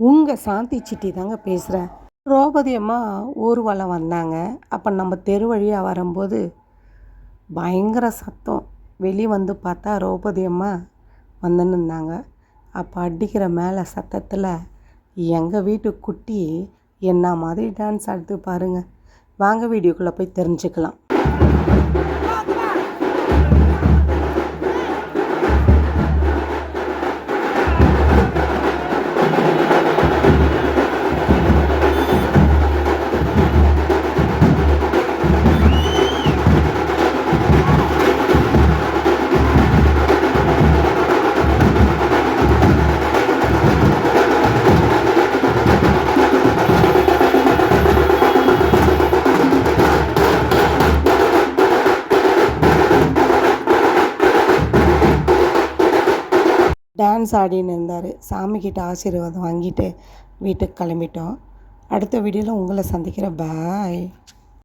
உங்கள் சாந்தி சிட்டி தாங்க பேசுகிறேன். திரௌபதி அம்மா ஊர்வலம் வந்தாங்க. அப்போ நம்ம தெரு வழியாக வரும்போது பயங்கர சத்தம். வெளியே வந்து பார்த்தா திரௌபதி அம்மா வந்துன்னு இருந்தாங்க. அப்போ அடிக்கிற மேலே சத்தத்தில் எங்கள் வீட்டு குட்டி என்ன மாதிரி டான்ஸ் ஆடுது பாருங்கள். வாங்க வீடியோக்குள்ளே போய் தெரிஞ்சுக்கலாம். டான்ஸ் ஆடின்னு இருந்தார். சாமிக்கிட்ட ஆசீர்வாதம் வாங்கிட்டு வீட்டுக்கு கிளம்பிட்டோம். அடுத்த வீடியோவில் உங்களை சந்திக்கிறேன். பாய்.